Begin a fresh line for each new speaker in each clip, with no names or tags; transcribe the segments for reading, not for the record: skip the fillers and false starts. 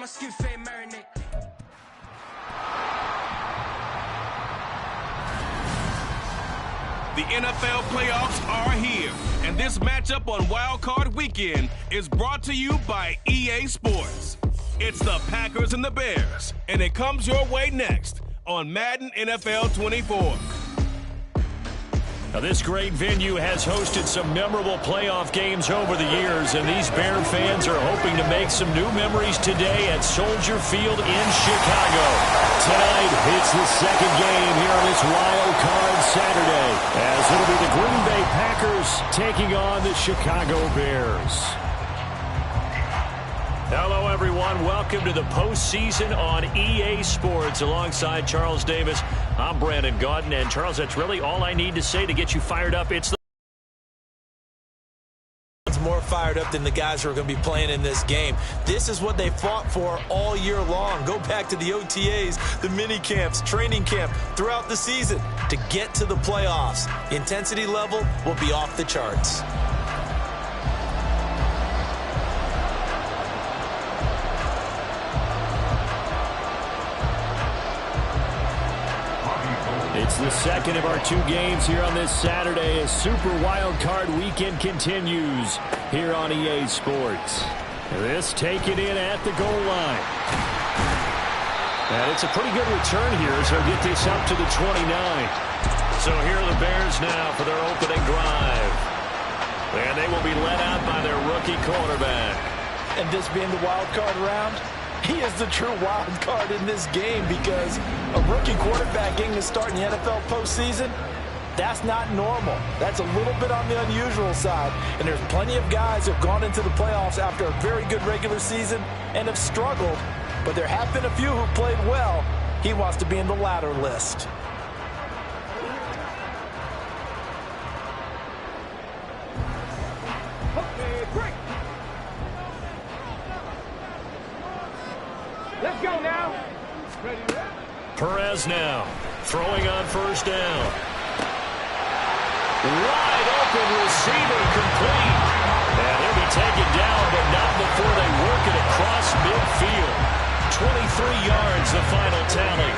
skin fade marinate.
The NFL playoffs are here, and this matchup on Wildcard Weekend is brought to you by EA Sports. It's the Packers and the Bears, and it comes your way next on Madden NFL 24.
Now, this great venue has hosted some memorable playoff games over the years, and these Bear fans are hoping to make some new memories today at Soldier Field in Chicago. Tonight, it's the second game here on this Wild Card Saturday, as it'll be the Green Bay Packers taking on the Chicago Bears. Hello, everyone. Welcome to the postseason on EA Sports. Alongside Charles Davis, I'm Brandon Gaudin. And, Charles, that's really all I need to say to get you fired up. It's
more fired up than the guys who are going to be playing in this game. This is what they fought for all year long. Go back to the OTAs, the mini camps, training camp throughout the season to get to the playoffs. The intensity level will be off the charts.
It's the second of our two games here on this Saturday as Super Wild Card Weekend continues here on EA Sports. This taken in at the goal line. And it's a pretty good return here, so get this up to the 29. So here are the Bears now for their opening drive. And they will be led out by their rookie quarterback.
And this being the wild card round, he is the true wild card in this game because a rookie quarterback getting to start in the NFL postseason, that's not normal. That's a little bit on the unusual side. And there's plenty of guys who have gone into the playoffs after a very good regular season and have struggled. But there have been a few who played well. He wants to be in the latter list.
Let's go now.
Perez now, throwing on first down. Wide open receiver complete. And he'll be taken down, but not before they work it across midfield. 23 yards, the final tally.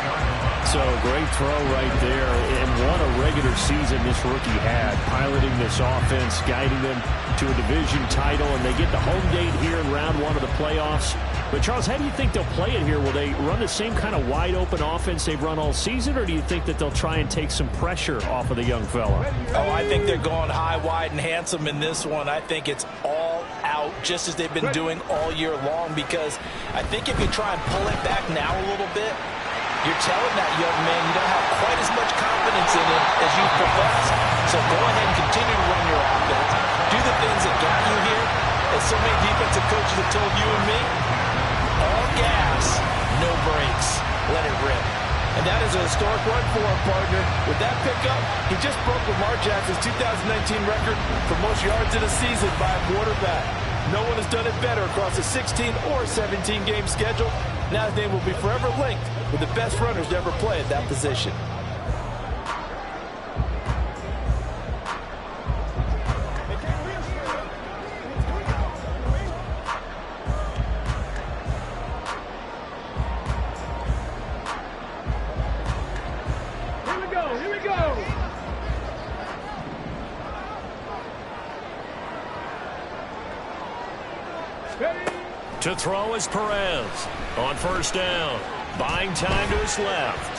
So, great throw right there. And what a regular season this rookie had, piloting this offense, guiding them to a division title, and they get the home date here in round one of the playoffs. But, Charles, how do you think they'll play it here? Will they run the same kind of wide-open offense they've run all season, or do you think that they'll try and take some pressure off of the young fella?
Oh, I think they're going high, wide, and handsome in this one. I think it's all out, just as they've been doing all year long, because I think if you try and pull it back now a little bit, you're telling that young man you don't have quite as much confidence in him as you profess. So go ahead and continue to run your offense. Do the things that got you here, as so many defensive coaches have told you and me. All gas, no brakes. Let it rip. And that is a historic run for him, partner. With that pickup, he just broke Lamar Jackson's 2019 record for most yards in a season by a quarterback. No one has done it better across a 16 or 17-game schedule. Now his name will be forever linked with the best runners to ever play at that position.
Here we go.
To throw is Perez on first down. Buying time to his left.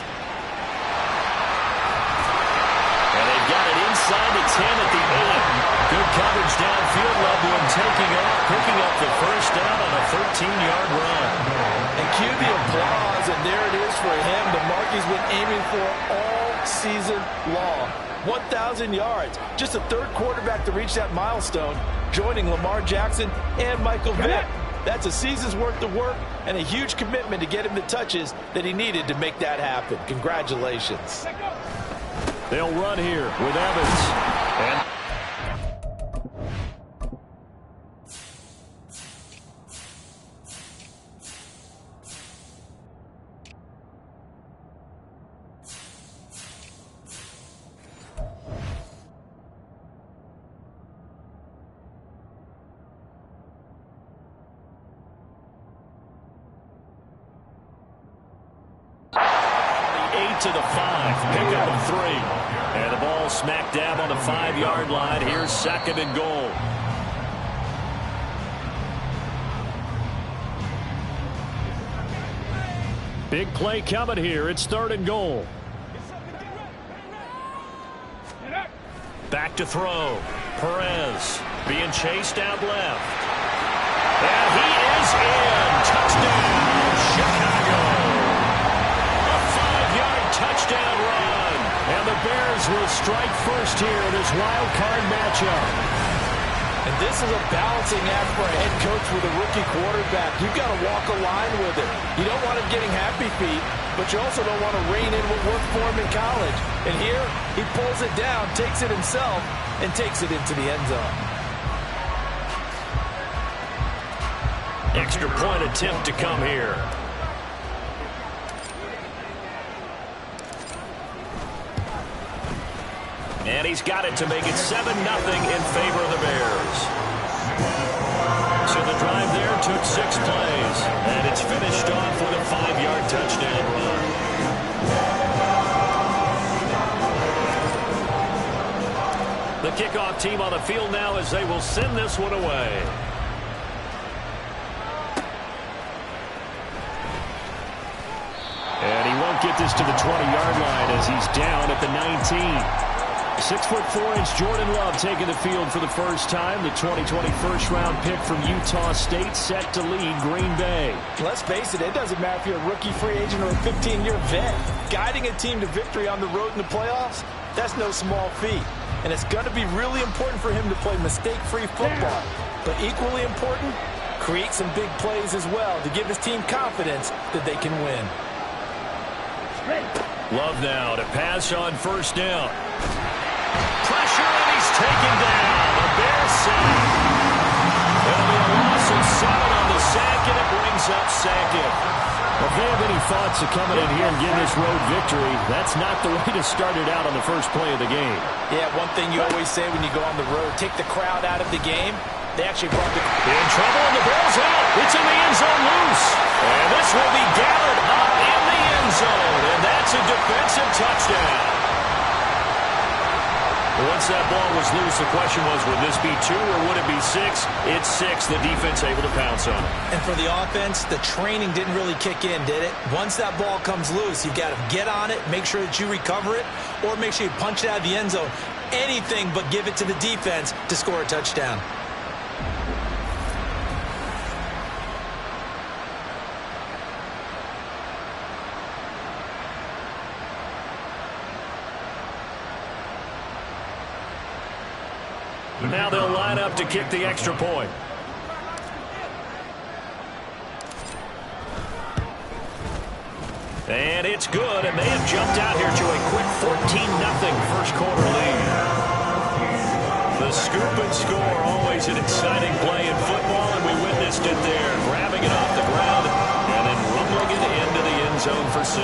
And they've got it inside the 10 at the 8. Good coverage downfield. Loveland taking off, picking up the first down on a 13-yard run.
And cue the applause, and there it is for him. The mark he's been aiming for all season long. 1,000 yards. Just the third quarterback to reach that milestone, joining Lamar Jackson and Michael Vick. That's a season's worth of work and a huge commitment to get him the touches that he needed to make that happen. Congratulations.
They'll run here with Evans. And to the 5. Pickup of 3. And the ball smack dab on the 5-yard line. Here's 2nd and goal. Big play coming here. It's 3rd and goal. Back to throw. Perez being chased out left. And he is in. Touchdown, Chicago. A 5-yard touchdown run. And the Bears will strike first here in this wild card matchup.
And this is a balancing act for a head coach with a rookie quarterback. You've got to walk a line with it. You don't want him getting happy feet, but you also don't want to rein in what worked for him in college. And here, he pulls it down, takes it himself, and takes it into the end zone.
Extra point attempt to come here. And he's got it to make it 7-0 in favor of the Bears. So the drive there took 6 plays. And it's finished off with a 5-yard touchdown run. The kickoff team on the field now as they will send this one away. And he won't get this to the 20-yard line as he's down at the 19. 6'4" Jordan Love taking the field for the first time. The 2020 first-round pick from Utah State set to lead Green Bay.
Let's face it, it doesn't matter if you're a rookie free agent or a 15-year vet. Guiding a team to victory on the road in the playoffs, that's no small feat. And it's going to be really important for him to play mistake-free football. But equally important, create some big plays as well to give his team confidence that they can win.
Love now to pass on first down. Pressure, and he's taken down. The Bears sack. It'll be a loss of 7 on the sack, and it brings up Sackett.
If they have any thoughts of coming in here and getting this road victory, that's not the way to start it out on the first play of the game.
Yeah, one thing you always say when you go on the road, take the crowd out of the game. They actually brought the...
In trouble, and the ball's out. It's in the end zone loose. And this will be gathered up in the end zone, and that's a defensive touchdown. Once that ball was loose, the question was, would this be 2 or would it be 6? It's 6. The defense able to pounce on it.
And for the offense, the training didn't really kick in, did it? Once that ball comes loose, you've got to get on it, make sure that you recover it, or make sure you punch it out of the end zone. Anything but give it to the defense to score a touchdown.
Now they'll line up to kick the extra point. And it's good, and they have jumped out here to a quick 14-0 first quarter lead. The scoop and score, always an exciting play in football, and we witnessed it there, grabbing it off the ground and then rumbling it into the end zone for 6.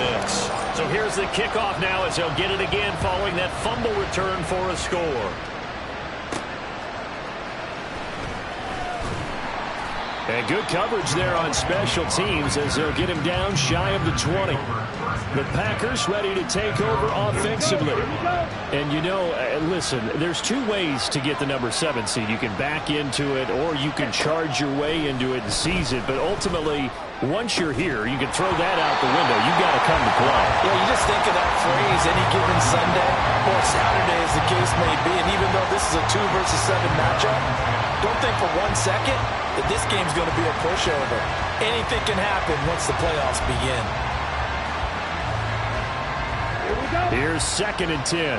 So here's the kickoff now as they'll get it again following that fumble return for a score.
And good coverage there on special teams as they'll get him down shy of the 20. The Packers ready to take over offensively. And, you know, listen, there's 2 ways to get the number 7 seed. You can back into it or you can charge your way into it and seize it. But ultimately, once you're here, you can throw that out the window. You've got to come to play.
Yeah, you just think of that phrase, any given Sunday or Saturday as the case may be. And even though this is a 2 versus 7 matchup, don't think for 1 second that this game's going to be a pushover. Anything can happen once the playoffs begin.
Here we go.
Here's 2nd and 10.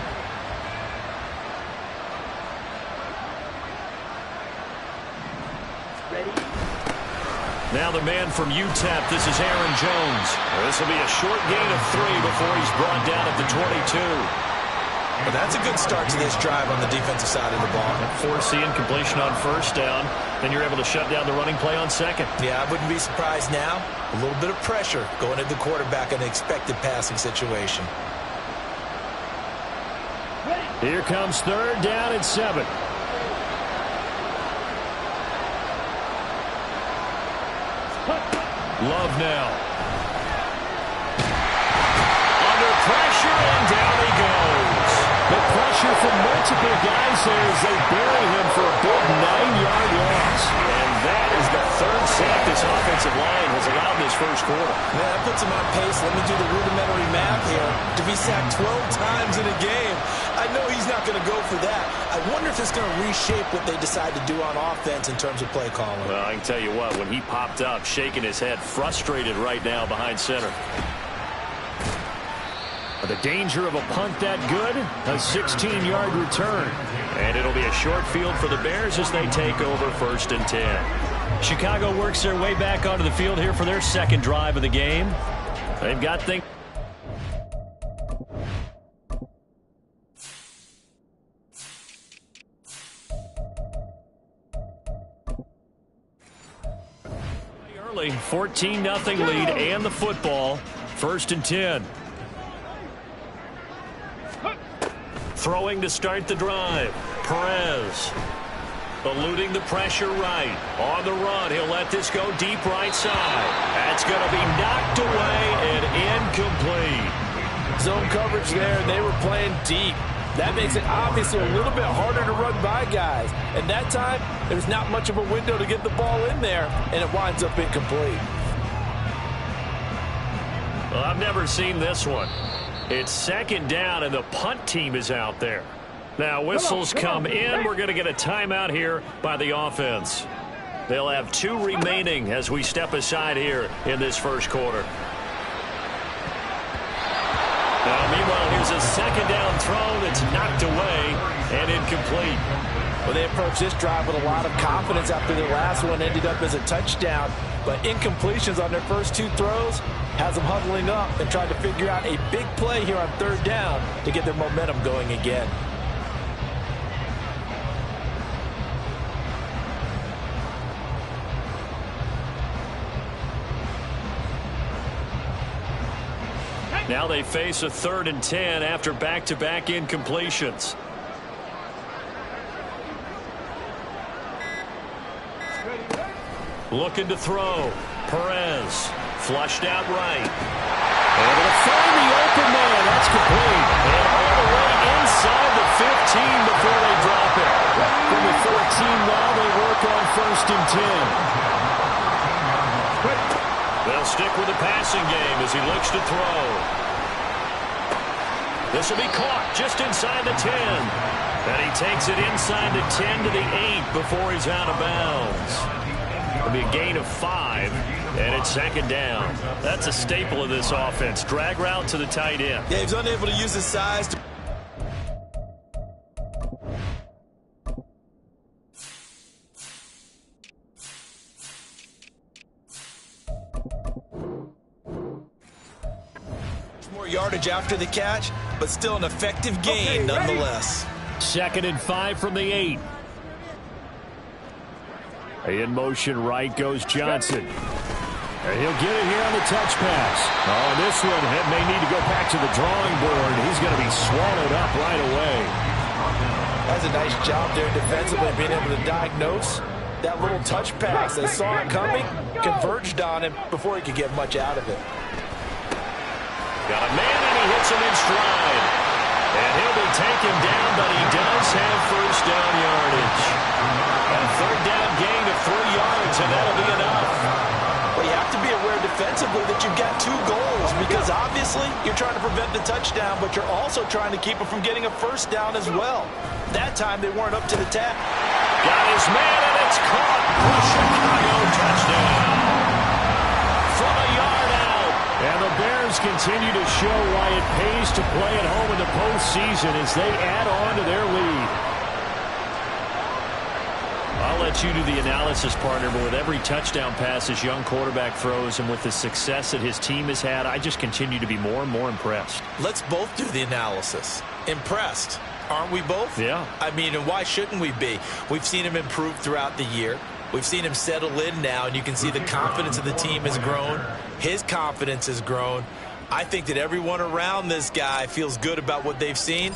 Now the man from UTEP, this is Aaron Jones. This will be a short gain of 3 before he's brought down at the 22.
But that's a good start to this drive on the defensive side of the ball.
Forcing completion on first down. Then you're able to shut down the running play on 2nd.
Yeah, I wouldn't be surprised now. A little bit of pressure going at the quarterback in an expected passing situation.
Here comes 3rd down and 7. Love now. Under pressure, and down he goes. The pressure from multiple guys there as they bury him for a big 9-yard loss. And that is the third sack this offensive line has allowed in this first quarter.
Man, that puts him on pace. Let me do the rudimentary math here. To be sacked 12 times in a game, I know he's not going to go for that. I wonder if it's going to reshape what they decide to do on offense in terms of play calling.
Well, I can tell you what, when he popped up, shaking his head, frustrated right now behind center. The danger of a punt that good, a 16-yard return. And it'll be a short field for the Bears as they take over 1st and 10. Chicago works their way back onto the field here for their second drive of the game. They've got things. Early, 14-0 lead and the football. 1st and 10. Throwing to start the drive. Perez. Eluding the pressure right. On the run. He'll let this go deep right side. That's going to be knocked away and incomplete.
Zone coverage there, and they were playing deep. That makes it obviously a little bit harder to run by guys. And that time, there's not much of a window to get the ball in there, and it winds up incomplete.
Well, I've never seen this one. It's 2nd down, and the punt team is out there. Now, whistles come in. We're going to get a timeout here by the offense. They'll have 2 remaining as we step aside here in this first quarter. Now, meanwhile, here's a 2nd down throw that's knocked away and incomplete.
Well, they approached this drive with a lot of confidence after their last one ended up as a touchdown. But incompletions on their first 2 throws has them huddling up and trying to figure out a big play here on 3rd down to get their momentum going again.
Now they face a 3rd and 10 after back-to-back incompletions. Looking to throw. Perez. Flushed out right. Able to find the open man. That's complete. And all the way inside the 15 before they drop it. From the 14 now they work on 1st and 10. They'll stick with the passing game as he looks to throw. This will be caught just inside the 10. And he takes it inside the 10 to the 8 before he's out of bounds. It'll be a gain of 5, and it's 2nd down. That's a staple of this offense. Drag route to the tight end.
Yeah, he's unable to use his size to... more yardage after the catch, but still an effective gain nonetheless.
2nd and 5 from the 8. In motion right goes Johnson. And he'll get it here on the touch pass. Oh, this one may need to go back to the drawing board. He's going to be swallowed up right away.
That's a nice job there defensively, being able to diagnose that little touch pass. They saw it coming, converged on him before he could get much out of it.
Got a man, and he hits him in stride. And he'll be taken down, but he does have 1st down yardage. A 3rd down gain of 3 yards, and that'll be enough.
Well, you have to be aware defensively that you've got 2 goals, because obviously you're trying to prevent the touchdown, but you're also trying to keep it from getting a 1st down as well. That time they weren't up to the task.
Got his man, and it's caught. Chicago touchdown. From a yard out. And the Bears continue to show why it pays to play at home in the postseason as they add on to their lead. I'll let you do the analysis, partner, but with every touchdown pass his young quarterback throws and with the success that his team has had, I just continue to be more and more impressed.
Let's both do the analysis. Impressed. Aren't we both?
Yeah.
I mean, and why shouldn't we be? We've seen him improve throughout the year. We've seen him settle in now, and you can see the confidence of the team has grown. His confidence has grown. I think that everyone around this guy feels good about what they've seen.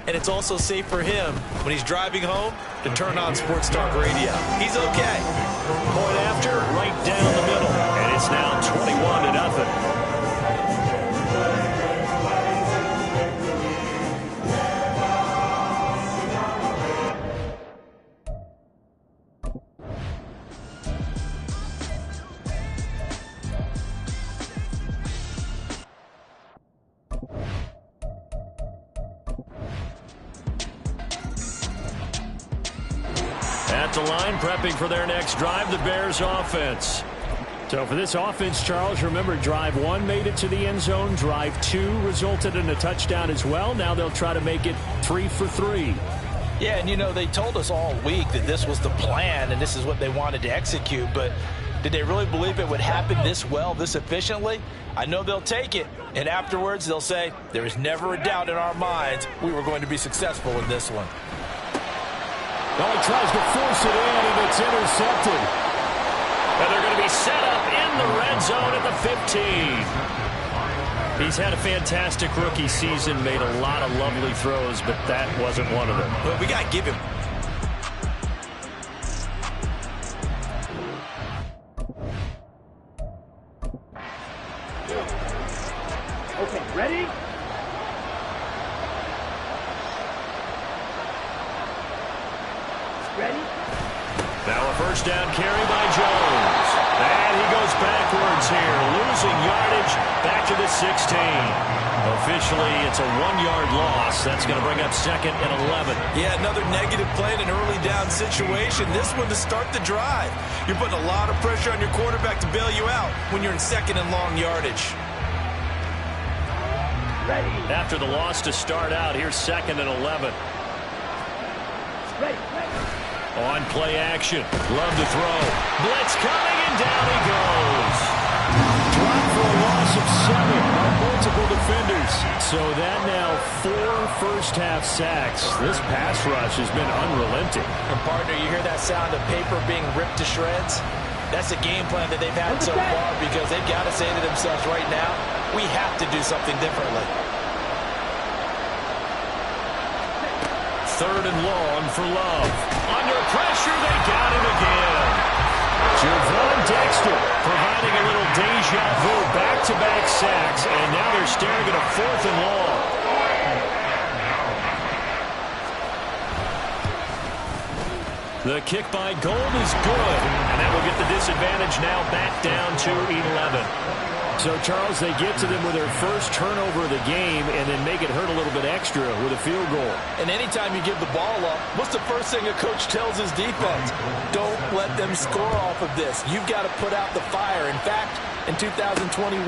And it's also safe for him when he's driving home to turn on Sports Talk Radio. He's okay.
Point after, right down the middle. And it's now 21-0. the line, prepping for their next drive, the Bears offense. So for this offense, Charles, remember, drive 1 made it to the end zone. Drive 2 resulted in a touchdown as well. Now they'll try to make it 3 for 3.
Yeah, and, they told us all week that this was the plan and this is what they wanted to execute. But did they really believe it would happen this well, this efficiently? I know they'll take it. And afterwards, they'll say, there is never a doubt in our minds we were going to be successful in this one.
Well, he tries to force it in, and it's intercepted. And they're going to be set up in the red zone at the 15. He's had a fantastic rookie season, made a lot of lovely throws, but that wasn't one of them.
Well, we got to give him.
Okay, ready? Ready?
Now a first down carry by Jones. And he goes backwards here, losing yardage back to the 16. Officially, it's a 1-yard loss. That's going to bring up 2nd and 11.
Yeah, another negative play in an early down situation. This one to start the drive. You're putting a lot of pressure on your quarterback to bail you out when you're in 2nd and long yardage.
Ready.
After the loss to start out, here's 2nd and 11.
Ready.
On play action. Love to throw. Blitz coming, and down he goes. Dropped for a loss of 7 by multiple defenders. So that now 4 first-half sacks. This pass rush has been unrelenting.
And partner, you hear that sound of paper being ripped to shreds? That's a game plan that they've had so far because they've got to say to themselves right now, we have to do something differently.
3rd and long for Love. Under pressure, they got him again. Javon Dexter providing a little deja vu, back-to-back sacks, and now they're staring at a 4th and long. The kick by Gold is good, and that will get the disadvantage now back down to 11. So, Charles, they get to them with their first turnover of the game and then make it hurt a little bit extra with a field goal.
And anytime you give the ball up, what's the first thing a coach tells his defense? Don't let them score off of this. You've got to put out the fire. In fact, in 2021,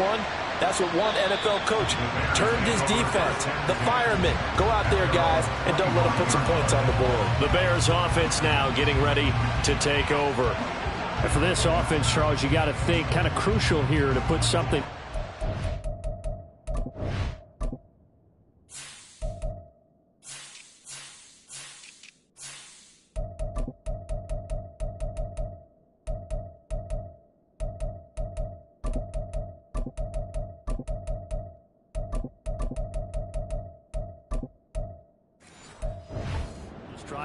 that's what one NFL coach termed his defense. The firemen. Go out there, guys, and don't let them put some points on the board.
The Bears offense now getting ready to take over. And for this offense, Charles, you got to think kind of crucial here to put something.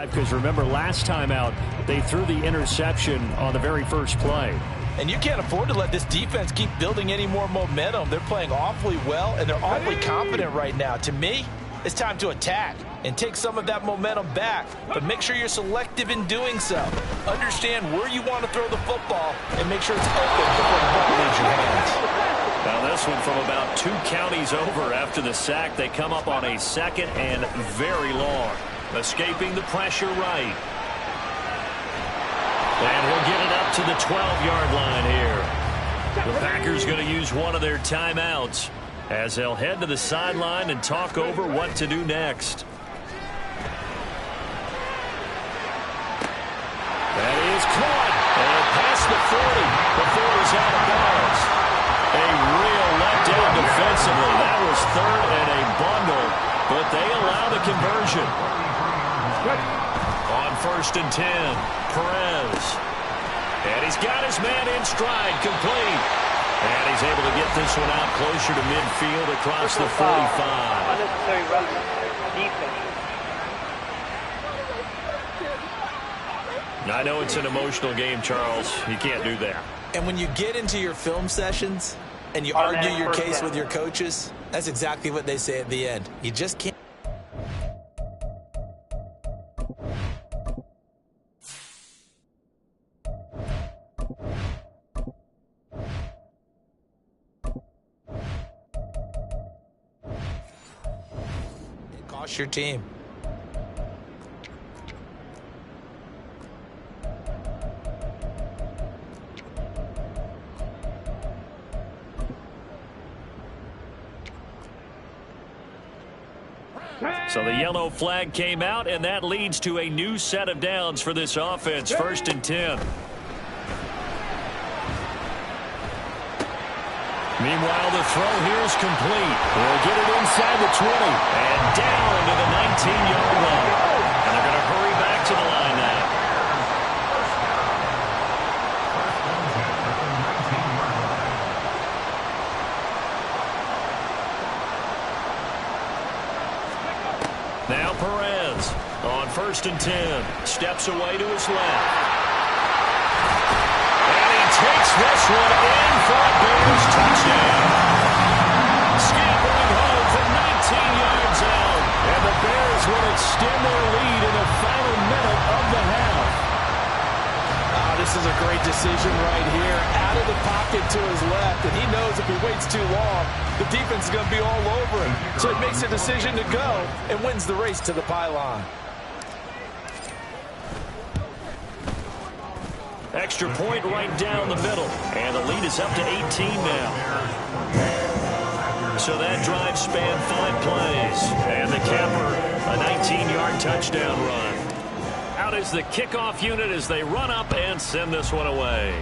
Because remember, last time out, they threw the interception on the very first play.
And you can't afford to let this defense keep building any more momentum. They're playing awfully well, and they're awfully confident right now. To me, it's time to attack and take some of that momentum back. But make sure you're selective in doing so. Understand where you want to throw the football and make sure it's open before the ball leaves your hands.
Now this one from about 2 counties over after the sack. They come up on a 2nd and very long. Escaping the pressure right. And he'll get it up to the 12-yard line here. The Packers going to use one of their timeouts as they'll head to the sideline and talk over what to do next. That is caught. And past the 40 before he's out of bounds. A real letdown defensively. That was 3rd and a bundle, but they allow the conversion. On 1st and 10, Perez. And he's got his man in stride, complete. And he's able to get this one out closer to midfield across the 45.
Unnecessary roughness. Defense.
I know it's an emotional game, Charles. You can't do that.
And when you get into your film sessions and you argue your case with your coaches, that's exactly what they say at the end. You just can't. Cost your team.
So the yellow flag came out, and that leads to a new set of downs for this offense. 1st and 10. Meanwhile, the throw here is complete. They'll get it inside the 20 and down to the 19-yard line. And they're going to hurry back to the line now. Now Perez on 1st and 10. Steps away to his left. And he takes this one in for a Bears touchdown. Scampering home from 19 yards out. And the Bears will extend their lead in the final minute of the half.
This is a great decision right here. Out of the pocket to his left, and he knows if he waits too long, the defense is going to be all over him. So he makes a decision to go and wins the race to the pylon.
Extra point right down the middle. And the lead is up to 18 now. So that drive spanned 5 plays. And the capper, a 19-yard touchdown run. Out is the kickoff unit as they run up and send this one away.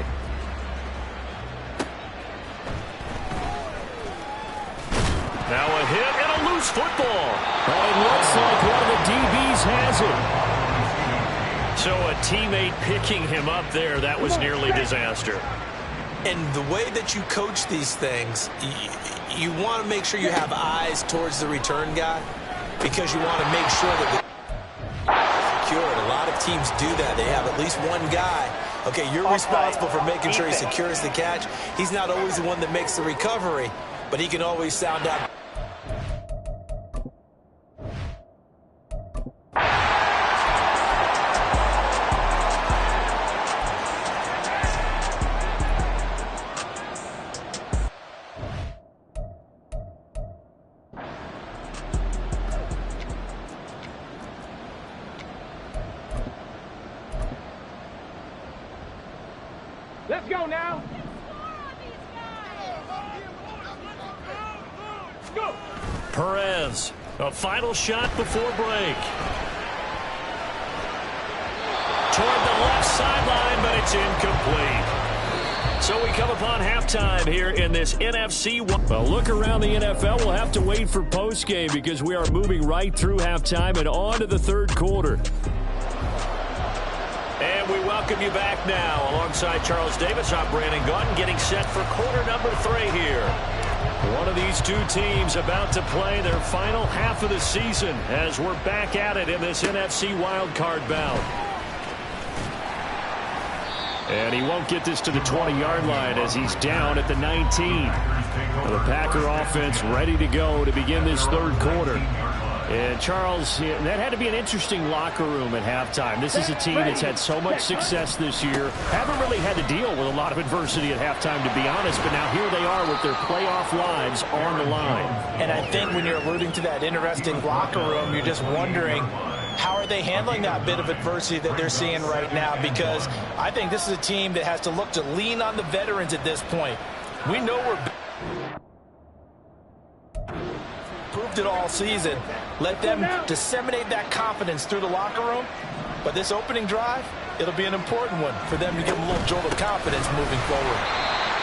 Now a hit and a loose football.
Oh, it looks like one of the DBs has it.
So a teammate picking him up there, that was nearly disaster.
And the way that you coach these things, you want to make sure you have eyes towards the return guy because you want to make sure that secured. A lot of teams do that. They have at least one guy. Okay, you're responsible for making sure he secures the catch. He's not always the one that makes the recovery, but he can always sound out.
Let's go now. Go.
Perez, a final shot before break. Toward the left sideline, but it's incomplete. So we come upon halftime here in this NFC.
Well, look around the NFL. We'll have to wait for postgame because we are moving right through halftime and on to the third quarter.
And we welcome you back now. Alongside Charles Davis, I'm Brandon Gaudin, getting set for quarter number 3 here. One of these two teams about to play their final half of the season as we're back at it in this NFC wildcard bout. And he won't get this to the 20-yard line as he's down at the 19. The Packer offense ready to go to begin this third quarter. And Charles, that had to be an interesting locker room at halftime. This is a team that's had so much success this year. Haven't really had to deal with a lot of adversity at halftime, to be honest. But now here they are with their playoff lives on the line.
And I think when you're alluding to that interesting locker room, you're just wondering, how are they handling that bit of adversity that they're seeing right now? Because I think this is a team that has to look to lean on the veterans at this point. We know we're proved it all season. Let them disseminate that confidence through the locker room. But this opening drive, it'll be an important one for them to give them a little jolt of confidence moving forward.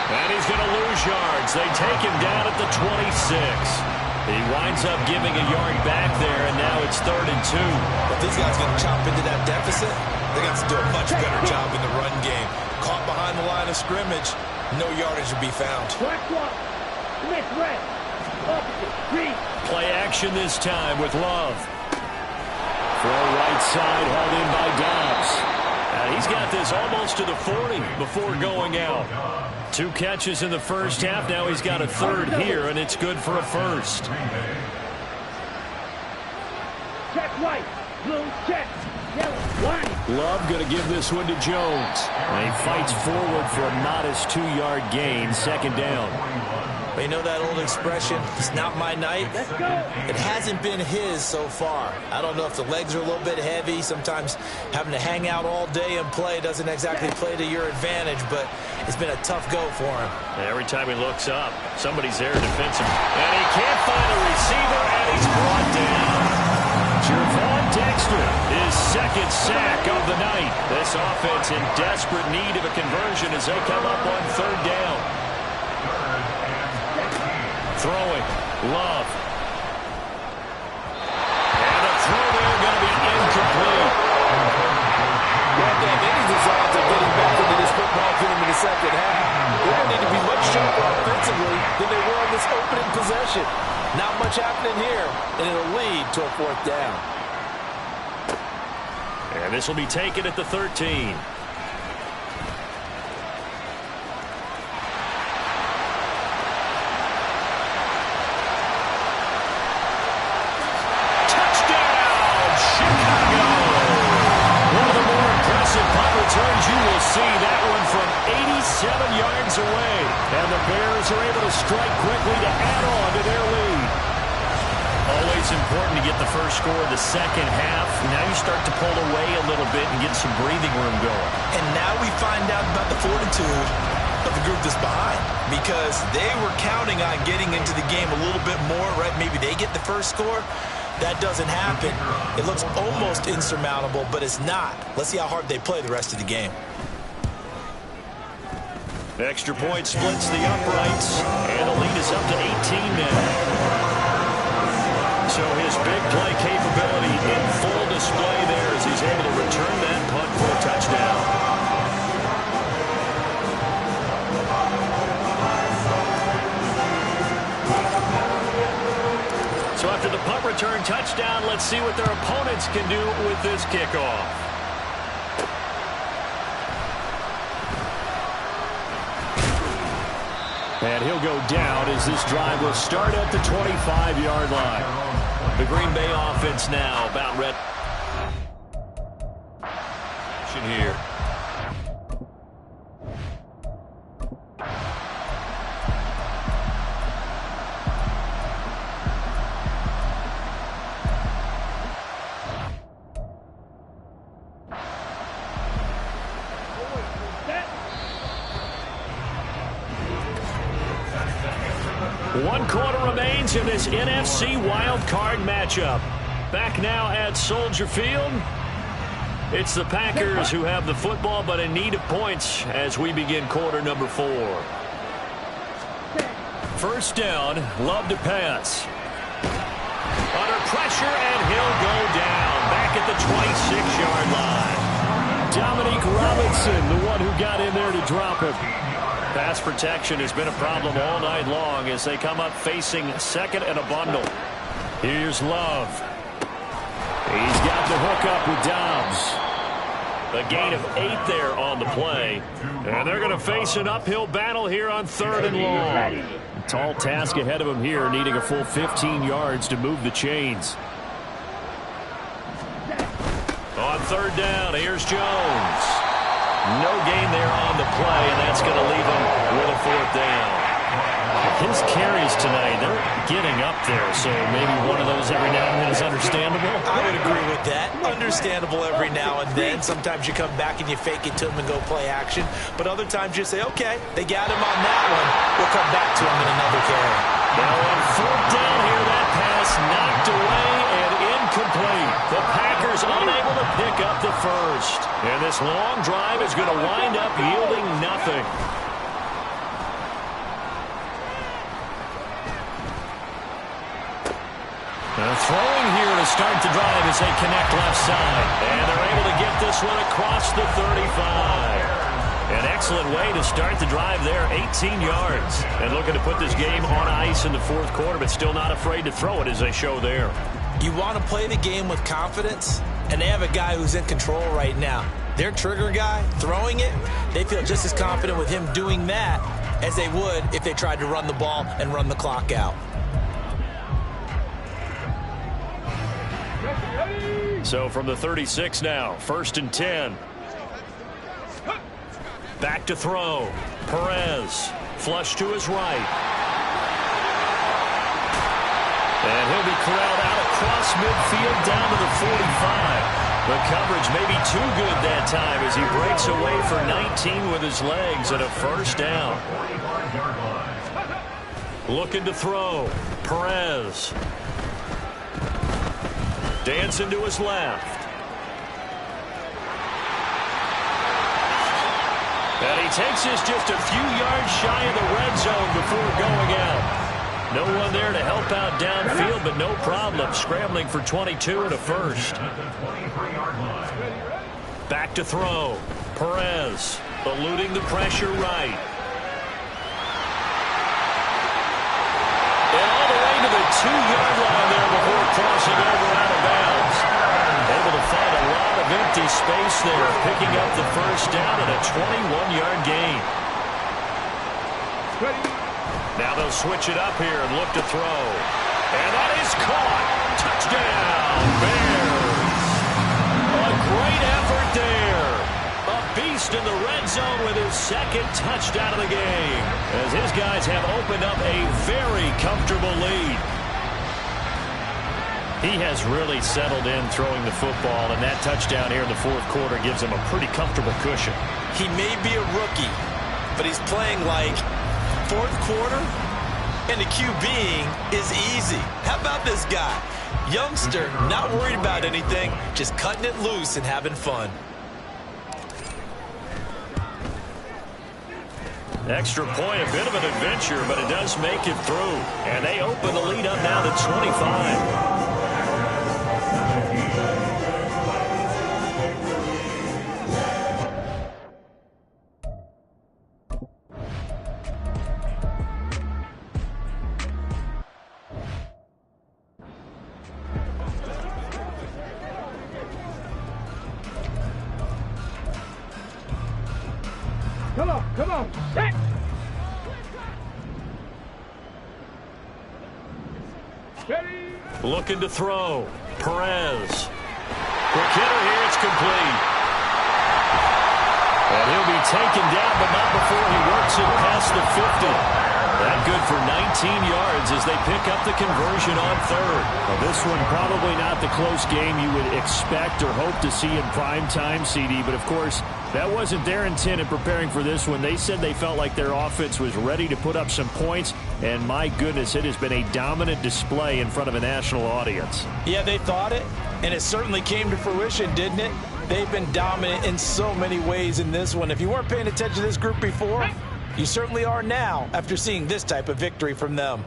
And he's going to lose yards. They take him down at the 26. He winds up giving a yard back there, and now it's 3rd and 2.
But these guys going to chop into that deficit. They got to do a much better job in the run game. Caught behind the line of scrimmage, no yardage to be found.
Play action this time with Love. For right side, held in by Dobbs. And he's got this almost to the 40 before going out. 2 catches in the first half. Now he's got a third here, and it's good for a first.
Check white. Blue check. Yellow. One.
Love going to give this one to Jones.
And he fights forward for a modest 2-yard gain, 2nd down.
But you know that old expression, it's not my night? It hasn't been his so far. I don't know if the legs are a little bit heavy. Sometimes having to hang out all day and play doesn't exactly play to your advantage, but it's been a tough go for him.
And every time he looks up, somebody's there defensively. And he can't find a receiver, and he's brought down. Javon Dexter, his second sack of the night. This offense in desperate need of a conversion as they come up on third down. Throwing, Love. And a throw there going to be incomplete.
Well, they have any desire to getting back into this football game in the second half. They're going to need to be much sharper offensively than they were on this opening possession. Not much happening here, and it'll lead to a fourth down.
And this will be taken at the 13. Touchdown, Chicago! One of the more impressive punt returns you will see. That one from 87 yards away. And the Bears are able to strike quickly to add on to their lead. Always important to get the first score of the second half. Now you start to pull away a little bit and get some breathing room going.
And now we find out about the fortitude of the group that's behind, because they were counting on getting into the game a little bit more, right? Maybe they get the first score. That doesn't happen. It looks almost insurmountable, but it's not. Let's see how hard they play the rest of the game.
Extra point splits the uprights, and the lead is up to 18 now. So his big play capability in full display there as he's able to return that punt for a touchdown. So after the punt return touchdown, let's see what their opponents can do with this kickoff. And he'll go down as this drive will start at the 25-yard line. The Green Bay offense now about ready. Here. One quarter remains in this NFC wildcard matchup. Back now at Soldier Field. It's the Packers who have the football, but in need of points as we begin quarter number 4. First down, Love to pass. Under pressure, and he'll go down. Back at the 26-yard line. Dominique Robinson, the one who got in there to drop him. Pass protection has been a problem all night long as they come up facing second and a bundle. Here's Love. He's got the hook up with Dobbs. A gain of 8 there on the play. And they're going to face an uphill battle here on third and long. A tall task ahead of them here, needing a full 15 yards to move the chains. On third down, here's Jones. No gain there on the play, and that's going to leave him with a fourth down. His carries tonight, they're getting up there, so maybe one of those every now and then is understandable.
I would agree with that. Understandable every now and then. Sometimes you come back and you fake it to him and go play action. But other times you say, okay, they got him on that one. We'll come back to him in another carry.
Now on fourth down here, that pass knocked away and incomplete. The Packers unable to pick up the first. And this long drive is going to wind up yielding nothing. Throwing here to start the drive as they connect left side. And they're able to get this one across the 35. An excellent way to start the drive there, 18 yards. And looking to put this game on ice in the fourth quarter, but still not afraid to throw it as they show there.
You want to play the game with confidence, and they have a guy who's in control right now. Their trigger guy, throwing it, they feel just as confident with him doing that as they would if they tried to run the ball and run the clock out.
So from the 36 now, 1st and 10. Back to throw. Perez, flush to his right. And he'll be corralled out across midfield down to the 45. The coverage may be too good that time as he breaks away for 19 with his legs and a first down. Looking to throw. Perez. Dancing to his left. And he takes this just a few yards shy of the red zone before going out. No one there to help out downfield, but no problem. Scrambling for 22 and a first. Back to throw. Perez eluding the pressure right. And all the way to the 2-yard line there before crossing over out of bounds. Able to find a lot of empty space there, picking up the first down and a 21-yard gain. Now they'll switch it up here and look to throw. And that is caught. Touchdown, Bears. A great effort there. A beast in the red zone with his second touchdown of the game, as his guys have opened up a very comfortable lead. He has really settled in throwing the football, and that touchdown here in the fourth quarter gives him a pretty comfortable cushion.
He may be a rookie, but he's playing like fourth quarter, and the QBing is easy. How about this guy? Youngster, not worried about anything, just cutting it loose and having fun.
Extra point, a bit of an adventure, but it does make it through. And they open the lead up now to 25.
Come on, set! Ready?
Looking to throw. Perez. Quick hitter here, it's complete. And he'll be taken down, but not before he works it past the 50. That good for 19 yards as they pick up the conversion on third.
Well, this one probably not the close game you would expect or hope to see in prime time, CD. But, of course, that wasn't their intent in preparing for this one. They said they felt like their offense was ready to put up some points. And, my goodness, it has been a dominant display in front of a national audience.
Yeah, they thought it, and it certainly came to fruition, didn't it? They've been dominant in so many ways in this one. If you weren't paying attention to this group before, you certainly are now after seeing this type of victory from them.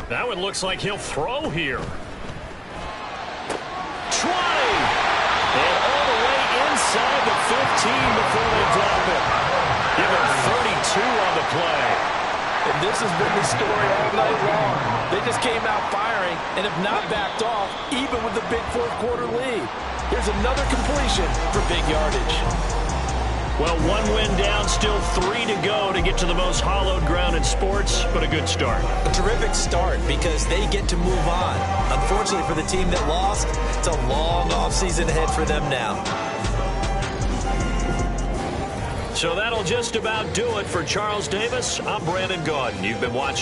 That one looks like he'll throw here. 20! And all the way inside the 15 before they drop it. Give him 32 on the play.
And this has been the story all night long. They just came out firing and have not backed off, even with the big fourth quarter lead. Here's another completion for big yardage.
Well, one win down, still 3 to go to get to the most hallowed ground in sports, but a good start.
A terrific start because they get to move on. Unfortunately for the team that lost, it's a long offseason ahead for them now.
So that'll just about do it for Charles Davis. I'm Brandon Gaudin. You've been watching